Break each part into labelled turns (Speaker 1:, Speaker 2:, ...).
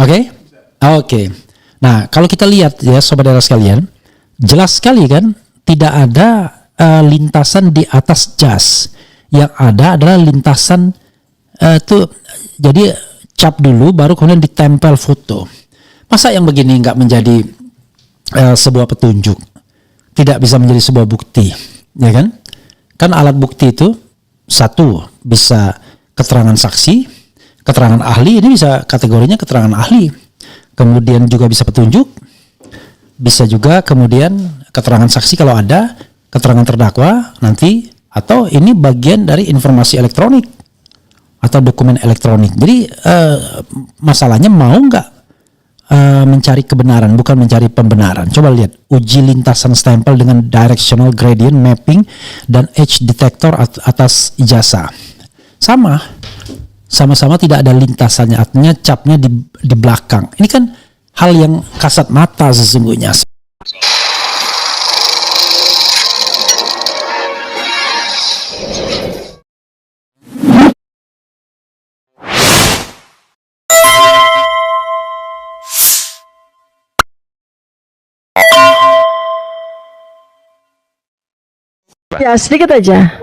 Speaker 1: Oke? Oke. Nah, kalau kita lihat ya Sobat Era sekalian, jelas sekali kan tidak ada lintasan di atas jas. Yang ada adalah lintasan jadi cap dulu baru kemudian ditempel foto. Masa yang begini nggak menjadi sebuah petunjuk? Tidak bisa menjadi sebuah bukti, ya kan? Kan alat bukti itu satu bisa keterangan saksi, keterangan ahli, ini bisa kategorinya keterangan ahli. Kemudian juga bisa petunjuk, bisa juga kemudian keterangan saksi kalau ada, keterangan terdakwa nanti, atau ini bagian dari informasi elektronik atau dokumen elektronik. Jadi masalahnya mau nggak mencari kebenaran, bukan mencari pembenaran. Coba lihat uji lintasan stempel dengan directional gradient mapping dan edge detector atas ijazah. Sama-sama tidak ada lintasannya, artinya capnya di belakang. Ini kan hal yang kasat mata sesungguhnya.
Speaker 2: Ya, sedikit aja.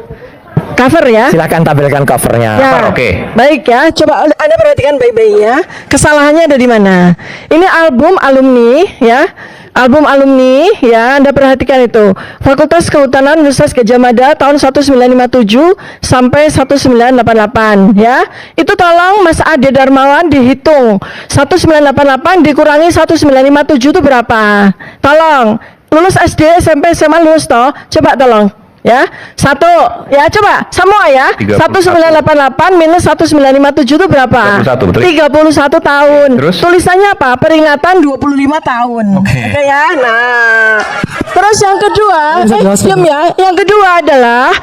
Speaker 2: Cover ya.
Speaker 3: Silakan tampilkan covernya.
Speaker 2: Ya,
Speaker 3: Oke.
Speaker 2: baik ya. Coba Anda perhatikan baik-baik ya. Kesalahannya ada di mana? Ini album alumni ya. Album alumni ya. Anda perhatikan itu. Fakultas Kehutanan Universitas Gadjah Mada tahun 1957 sampai 1988 ya. Itu tolong Mas Ade Darmawan dihitung. 1988 dikurangi 1957 itu berapa? Tolong. Lulus SD, SMP, SMA lulus toh? Coba tolong. Ya, satu, ya coba semua ya. 1988 minus 1957 itu berapa?
Speaker 3: 31, betul.
Speaker 2: 31 tahun.
Speaker 3: Terus?
Speaker 2: Tulisannya apa? Peringatan 25 tahun. Oke ya. Nah, terus yang kedua, diam ya. Yang kedua adalah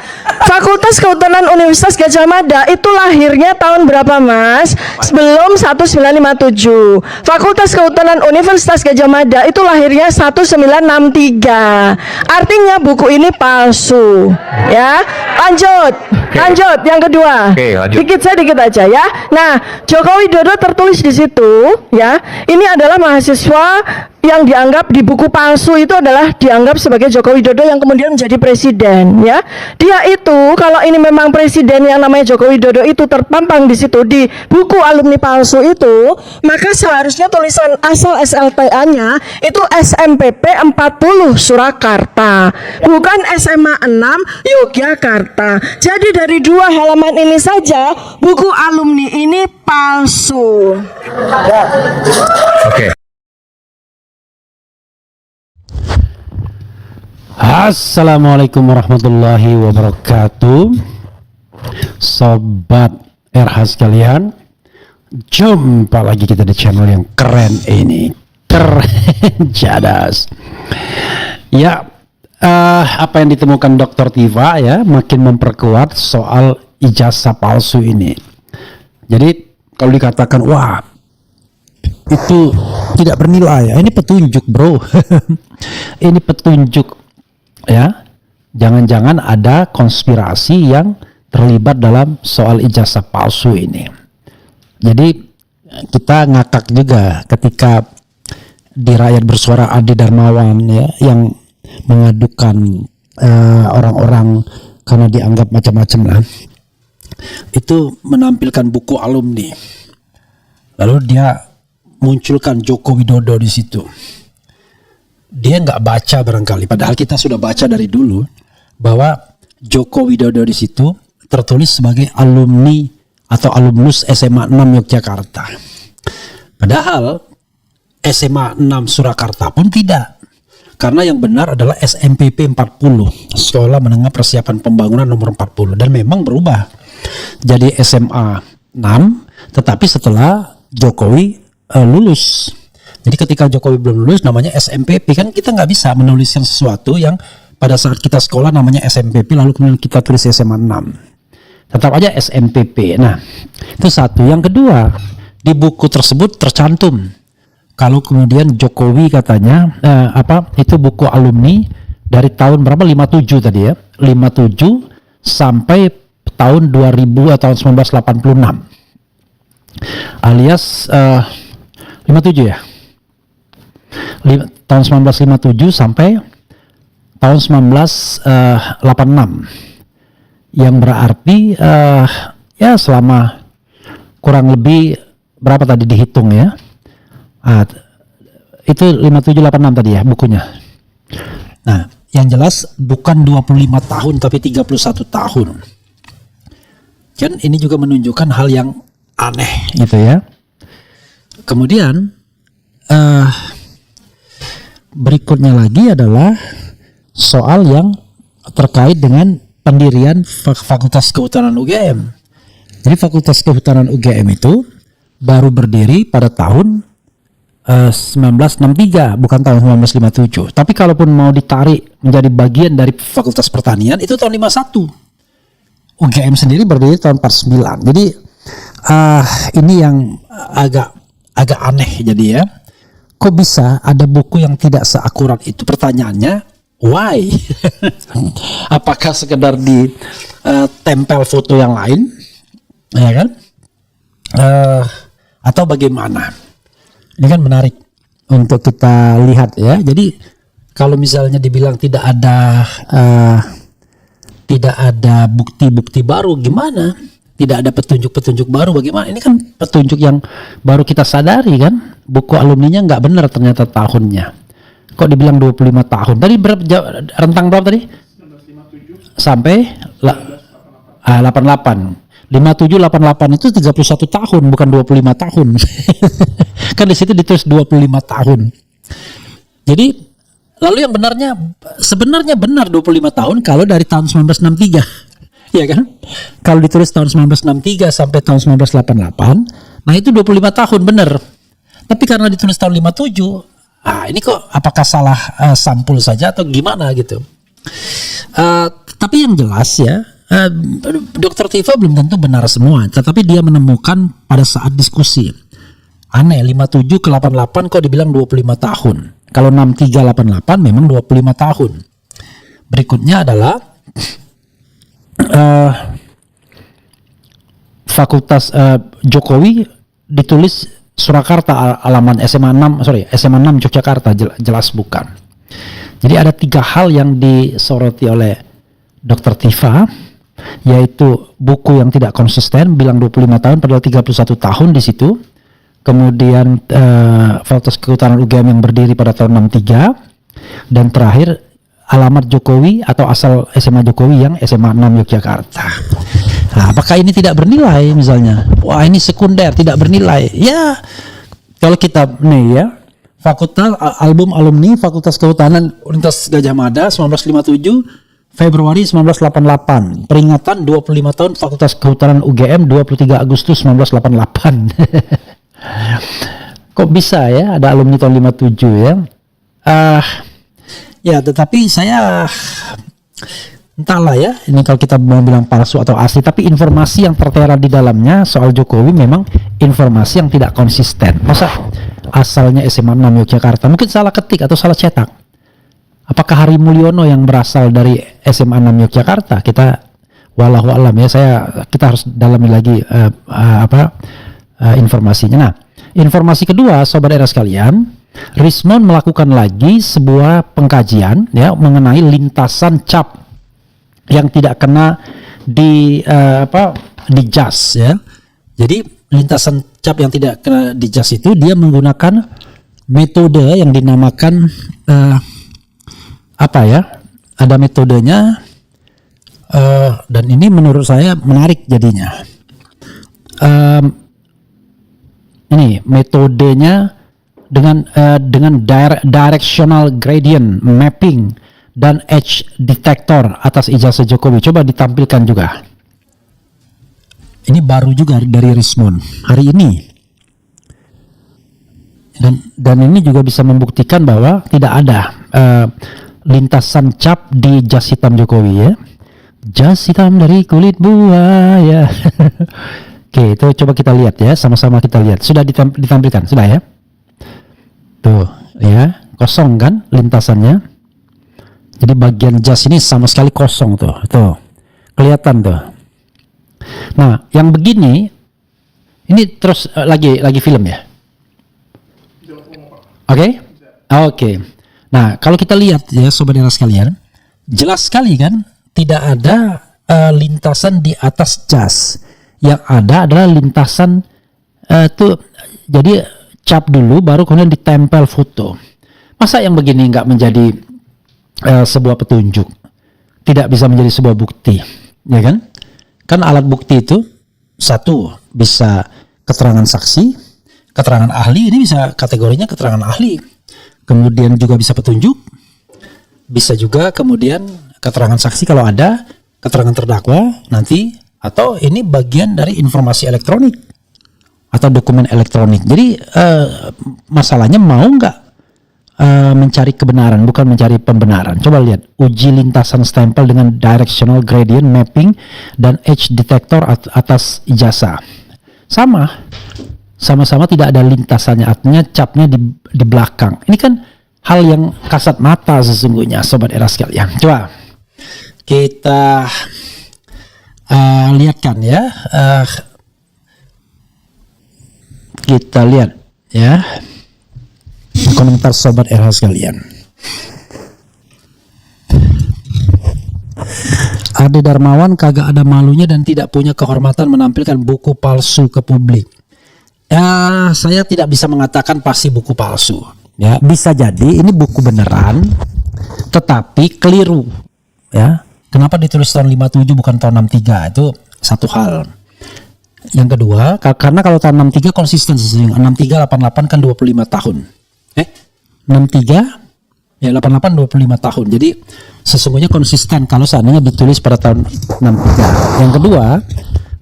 Speaker 2: Fakultas Kehutanan Universitas Gadjah Mada itu lahirnya tahun berapa, Mas? Sebelum 1957. Fakultas Kehutanan Universitas Gadjah Mada itu lahirnya 1963. Artinya buku ini palsu. Ya, lanjut. Yang kedua. Dikit aja ya. Nah, Joko Widodo tertulis di situ ya. Ini adalah mahasiswa yang dianggap di buku palsu itu adalah dianggap sebagai Joko Widodo yang kemudian menjadi presiden ya. Dia itu kalau ini memang presiden yang namanya Joko Widodo itu terpampang di situ di buku alumni palsu itu, maka seharusnya tulisan asal SLTA-nya itu SMPP 40 Surakarta, bukan SMA 6 Yogyakarta. Jadi dari dua halaman ini saja buku alumni ini palsu. Ya.
Speaker 3: Oke.
Speaker 1: Assalamualaikum warahmatullahi wabarakatuh. Sobat RH sekalian, jumpa lagi kita di channel yang keren ini. Keren jadas. Ya, apa yang ditemukan Dr. Tiva ya makin memperkuat soal ijazah palsu ini. Jadi kalau dikatakan wah itu tidak bernilai, ini petunjuk bro. Ini petunjuk ya, jangan-jangan ada konspirasi yang terlibat dalam soal ijazah palsu ini. Jadi kita ngakak juga ketika di Rakyat Bersuara Ade Darmawan ya yang mengadukan orang-orang karena dianggap macam-macam lah. Itu menampilkan buku alumni. Lalu dia munculkan Joko Widodo di situ. Dia nggak baca barangkali, padahal kita sudah baca dari dulu bahwa Joko Widodo di situ tertulis sebagai alumni atau alumnus SMA 6 Yogyakarta. Padahal SMA 6 Surakarta pun tidak. Karena yang benar adalah SMPP 40, Sekolah Menengah Persiapan Pembangunan nomor 40, dan memang berubah jadi SMA 6 tetapi setelah Jokowi lulus. Jadi ketika Jokowi belum lulus namanya SMPP, kan kita nggak bisa menuliskan sesuatu yang pada saat kita sekolah namanya SMPP lalu kemudian kita tulis SMA 6. Tetap aja SMPP. Nah, itu satu. Yang kedua, di buku tersebut tercantum kalau kemudian Jokowi katanya itu buku alumni dari tahun berapa? 57 tadi ya. 57 sampai tahun 2000 atau tahun 1986. alias 57 ya. Tahun 1957 sampai tahun 1986, yang berarti ya selama kurang lebih berapa tadi dihitung ya, itu 5786 tadi ya bukunya. Nah, yang jelas bukan 25 tahun tapi 31 tahun. Kan ini juga menunjukkan hal yang aneh gitu ya. Kemudian berikutnya lagi adalah soal yang terkait dengan pendirian Fakultas Kehutanan UGM. Jadi Fakultas Kehutanan UGM itu baru berdiri pada tahun 1963, bukan tahun 1957. Tapi kalaupun mau ditarik menjadi bagian dari Fakultas Pertanian itu tahun 51. UGM sendiri berdiri tahun 49. Jadi ini yang agak aneh jadi ya. Kok bisa ada buku yang tidak seakurat itu? Pertanyaannya, why? Apakah sekedar di tempel foto yang lain, ya kan? Atau bagaimana? Ini kan menarik untuk kita lihat ya. Jadi kalau misalnya dibilang tidak ada bukti-bukti baru, gimana? Tidak ada petunjuk-petunjuk baru, bagaimana? Ini kan petunjuk yang baru kita sadari kan. Buku alumninya nggak benar ternyata tahunnya. Kok dibilang 25 tahun? Tadi rentang berapa tadi? 1957 sampai 88. 57 88 itu 31 tahun, bukan 25 tahun. Kan di situ ditulis 25 tahun. Jadi lalu yang sebenarnya benar 25 tahun kalau dari tahun 1963. Ya kan? Kalau ditulis tahun 1963 sampai tahun 1988, nah itu 25 tahun benar. Tapi karena ditulis tahun 57, ini kok apakah salah sampul saja atau gimana gitu. Tapi yang jelas ya, Dr. Tifa belum tentu benar semua, tetapi dia menemukan pada saat diskusi. Aneh, 57 ke 88 kok dibilang 25 tahun. Kalau 63 88 memang 25 tahun. Berikutnya adalah Fakultas Jokowi ditulis Surakarta alaman SMA 6 Yogyakarta, jelas bukan. Jadi ada 3 hal yang disoroti oleh Dr. Tifa, yaitu buku yang tidak konsisten bilang 25 tahun padahal 31 tahun di situ. Kemudian Fakultas Kehutanan UGM yang berdiri pada tahun 63, dan terakhir alamat Jokowi atau asal SMA Jokowi yang SMA 6 Yogyakarta. Nah, apakah ini tidak bernilai misalnya? Wah, ini sekunder, tidak bernilai. Ya, kalau kita ya, Fakultas album alumni Fakultas Kehutanan Universitas Gadjah Mada 1957 Februari 1988. Peringatan 25 tahun Fakultas Kehutanan UGM 23 Agustus 1988. Kok bisa ya ada alumni tahun 57 ya? Ya, tetapi saya entahlah ya, ini kalau kita mau bilang palsu atau asli, tapi informasi yang tertera di dalamnya soal Jokowi memang informasi yang tidak konsisten. Masa asalnya SMA 6 Yogyakarta, mungkin salah ketik atau salah cetak. Apakah Hari Mulyono yang berasal dari SMA 6 Yogyakarta? Kita wallahu alam ya, kita harus dalami lagi informasinya. Nah, informasi kedua sobat era sekalian, Rismond melakukan lagi sebuah pengkajian ya mengenai lintasan cap yang tidak kena di jas ya. Jadi lintasan cap yang tidak kena di jas itu dia menggunakan metode yang dinamakan ada metodenya, dan ini menurut saya menarik jadinya. Ini metodenya dengan directional gradient mapping dan edge detector atas ijazah Jokowi. Coba ditampilkan juga. Ini baru juga dari Rismond hari ini. Dan ini juga bisa membuktikan bahwa tidak ada lintasan cap di jas hitam Jokowi ya. Jas hitam dari kulit buaya. Oke, itu coba kita lihat ya, sama-sama kita lihat. Sudah ditampilkan, sudah ya? Tuh, ya, kosong kan lintasannya. Jadi bagian jas ini sama sekali kosong tuh, kelihatan tuh. Nah, yang begini, ini Ini terus lagi film ya? Oke. Nah, kalau kita lihat ya sobat era sekalian, jelas sekali kan tidak ada lintasan di atas jas. Yang ada adalah lintasan tuh, jadi cap dulu baru kemudian ditempel foto. Masa yang begini nggak menjadi sebuah petunjuk? Tidak bisa menjadi sebuah bukti, ya kan? Kan alat bukti itu satu bisa keterangan saksi, keterangan ahli, ini bisa kategorinya keterangan ahli. Kemudian juga bisa petunjuk, bisa juga kemudian keterangan saksi kalau ada, keterangan terdakwa nanti, atau ini bagian dari informasi elektronik atau dokumen elektronik. Jadi masalahnya mau nggak mencari kebenaran, bukan mencari pembenaran. Coba lihat uji lintasan stempel dengan directional gradient mapping dan edge detector atas ijazah. Sama-sama tidak ada lintasannya, artinya capnya di belakang. Ini kan hal yang kasat mata sesungguhnya, sobat era sekalian. Coba kita lihatkan ya, kita lihat ya komentar sobat era sekalian. Ade Darmawan kagak ada malunya dan tidak punya kehormatan menampilkan buku palsu ke publik. Ya, saya tidak bisa mengatakan pasti buku palsu. Ya, bisa jadi ini buku beneran, tetapi keliru. Ya, kenapa ditulis tahun 57 bukan tahun 63? Itu satu hal. Yang kedua, karena kalau tahun 63 konsisten sesungguhnya. 63 88 kan 25 tahun. 63 ya 88 25 tahun. Jadi sesungguhnya konsisten kalau seandainya ditulis pada tahun 63. Yang kedua,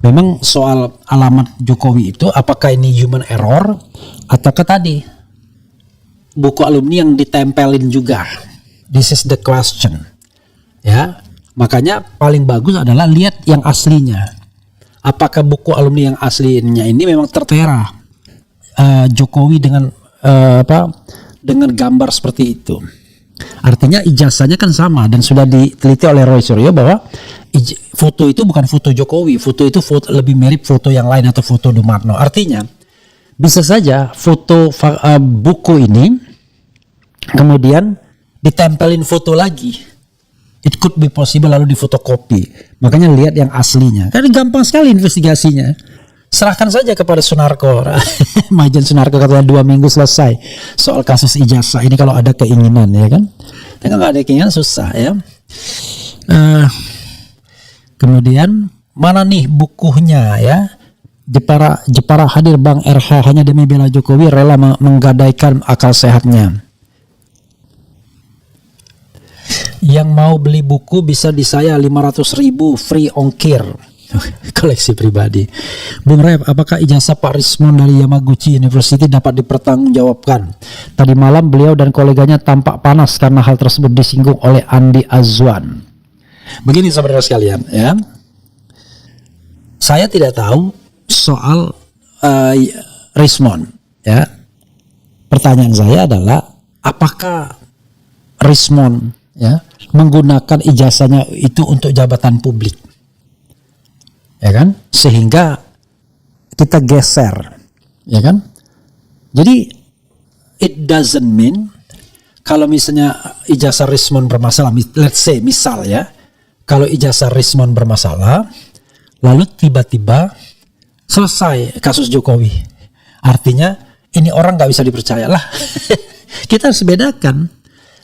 Speaker 1: memang soal alamat Jokowi itu apakah ini human error ataukah tadi buku alumni yang ditempelin juga? This is the question. Ya, makanya paling bagus adalah lihat yang aslinya. Apakah buku alumni yang aslinya ini memang tertera Jokowi dengan dengan gambar seperti itu? Artinya ijazahnya kan sama dan sudah diteliti oleh Roy Suryo bahwa foto itu bukan foto Jokowi, foto itu lebih mirip foto yang lain atau foto Dumarno. Artinya bisa saja foto buku ini kemudian ditempelin foto lagi. It could be possible lalu difotokopi. Makanya lihat yang aslinya. Kan gampang sekali investigasinya. Serahkan saja kepada Sunarko. Majen Sunarko katanya 2 minggu selesai soal kasus ijazah ini kalau ada keinginan, ya kan? Kalau nggak ada keinginan susah ya. Kemudian mana nih bukunya ya? Jepara hadir Bang RH hanya demi bela Jokowi, rela menggadaikan akal sehatnya. Yang mau beli buku bisa di saya 500.000 free ongkir. Koleksi pribadi. Bung Rep, apakah ijazah Pak Rismon dari Yamaguchi University dapat dipertanggungjawabkan? Tadi malam beliau dan koleganya tampak panas karena hal tersebut disinggung oleh Andi Azwan. Begini saudara sekalian ya, saya tidak tahu soal Rismon ya. Pertanyaan saya adalah apakah Rismon ya menggunakan ijazahnya itu untuk jabatan publik? Ya kan, sehingga kita geser, ya kan. Jadi it doesn't mean kalau misalnya ijazah Rismon bermasalah, let's say misal ya, kalau ijazah Rismon bermasalah, lalu tiba-tiba selesai kasus Jokowi, artinya ini orang nggak bisa dipercaya lah. Kita harus bedakan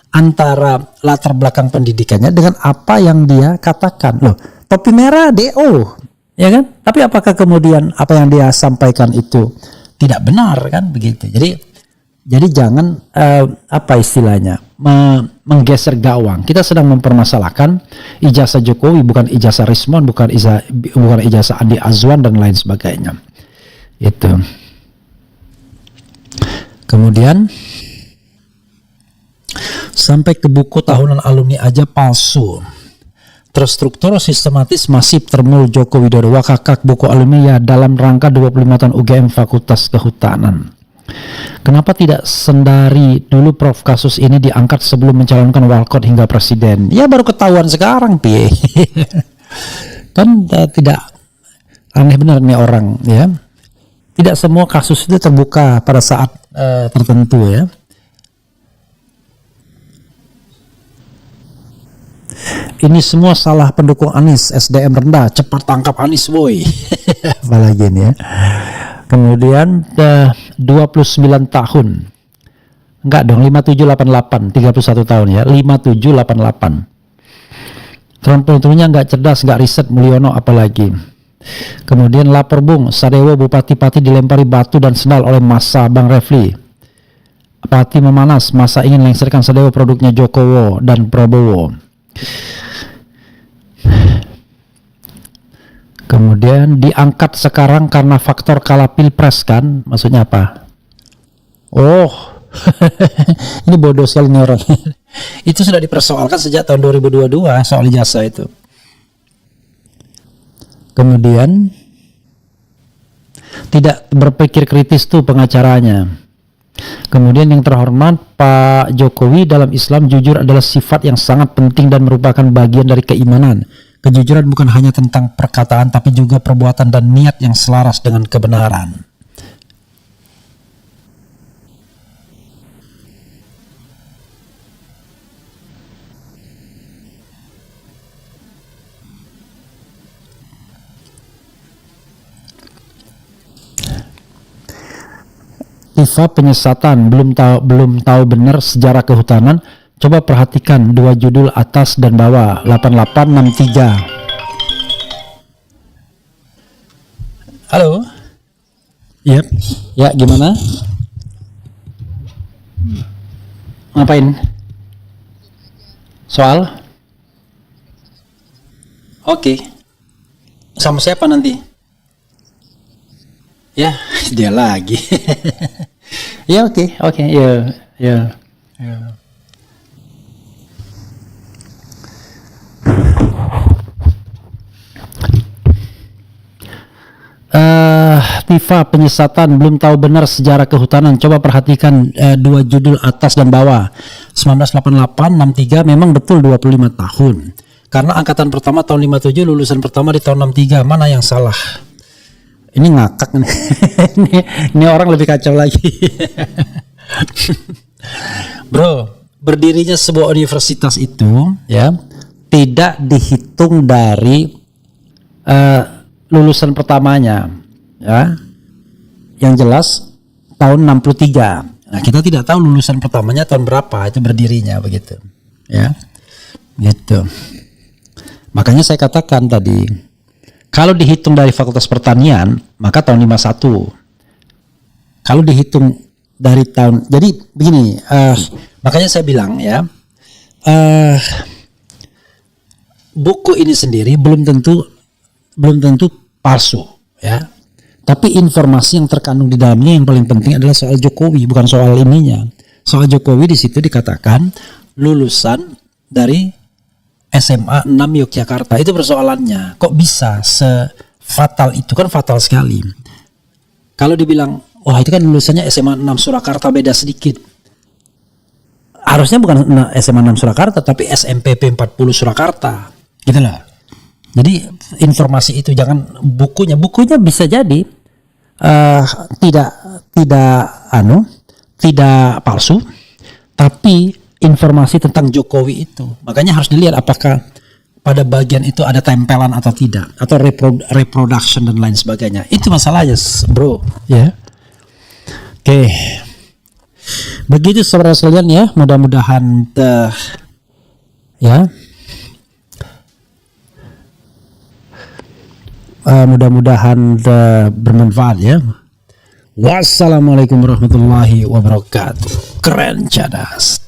Speaker 1: antara latar belakang pendidikannya dengan apa yang dia katakan. Loh, topi merah DO. Ya kan? Tapi apakah kemudian apa yang dia sampaikan itu tidak benar kan begitu? Jadi jangan apa istilahnya menggeser gawang. Kita sedang mempermasalahkan ijazah Jokowi, bukan ijazah Rismon, bukan ijazah Andi Azwan dan lain sebagainya. Itu. Kemudian sampai ke buku tahunan alumni aja palsu. Terstruktur sistematis masif termul Joko Widodo wakakak buku alumni ya dalam rangka 25 tahun UGM Fakultas Kehutanan. Kenapa tidak sendari dulu Prof kasus ini diangkat sebelum mencalonkan Walcott hingga presiden? Ya baru ketahuan sekarang piye. Kan tidak aneh benar nih orang ya. Tidak semua kasus itu terbuka pada saat tertentu ya. Ini semua salah pendukung Anies, SDM rendah, cepat tangkap Anies boy. Apalagi ini ya. Kemudian 29 tahun. Enggak dong, 5788, 31 tahun ya, 5788. Tentunya enggak cerdas, enggak riset, Mulyono apalagi. Kemudian lapor Bung, Sadewo Bupati-Pati dilempari batu dan sendal oleh massa Bang Refli. Pati memanas, massa ingin lengserkan Sadewo produknya Jokowo dan Prabowo. Kemudian diangkat sekarang karena faktor kalah pilpres kan? Maksudnya apa? Oh, ini bodoh sekali nih orang. Itu sudah dipersoalkan sejak tahun 2022 soal ijazah itu. Kemudian tidak berpikir kritis tuh pengacaranya. Kemudian yang terhormat Pak Jokowi, dalam Islam jujur adalah sifat yang sangat penting dan merupakan bagian dari keimanan. Kejujuran bukan hanya tentang perkataan tapi juga perbuatan dan niat yang selaras dengan kebenaran. Tifa penyesatan, belum tahu benar sejarah kehutanan. Coba perhatikan dua judul atas dan bawah, 8863. Halo. Yep. Ya, gimana? Ngapain? Soal? Oke. Sama siapa nanti? Ya, dia lagi. Ya, oke, ya. Tifa penyesatan, belum tahu benar sejarah kehutanan. Coba perhatikan dua judul atas dan bawah. 1988 63 memang betul 25 tahun. Karena angkatan pertama tahun 57, lulusan pertama di tahun 63. Mana yang salah? Ini ngakak nih. ini orang lebih kacau lagi. Bro, berdirinya sebuah universitas itu ya tidak dihitung dari lulusan pertamanya ya. Yang jelas tahun 63. Nah, kita tidak tahu lulusan pertamanya tahun berapa itu berdirinya begitu. Ya. Gitu. Makanya saya katakan tadi, kalau dihitung dari Fakultas Pertanian, maka tahun 51. Kalau dihitung dari tahun, jadi begini, makanya saya bilang ya, buku ini sendiri belum tentu palsu, ya. Tapi informasi yang terkandung di dalamnya yang paling penting adalah soal Jokowi, bukan soal ininya. Soal Jokowi di situ dikatakan lulusan dari SMA 6 Yogyakarta. Itu persoalannya. Kok bisa sefatal itu? Kan fatal sekali. Kalau dibilang, wah itu kan lulusannya SMA 6 Surakarta, beda sedikit. Harusnya bukan SMA 6 Surakarta, tapi SMPP 40 Surakarta. Gitu lah. Jadi informasi itu jangan bukunya bisa jadi tidak palsu, tapi informasi tentang Jokowi itu. Makanya harus dilihat apakah pada bagian itu ada tempelan atau tidak, atau reproduction dan lain sebagainya. Itu masalahnya, bro. Ya. Oke. Begitu saudara sekalian ya, mudah-mudahan mudah-mudahan bermanfaat ya. Wassalamualaikum warahmatullahi wabarakatuh. Keren, cadas.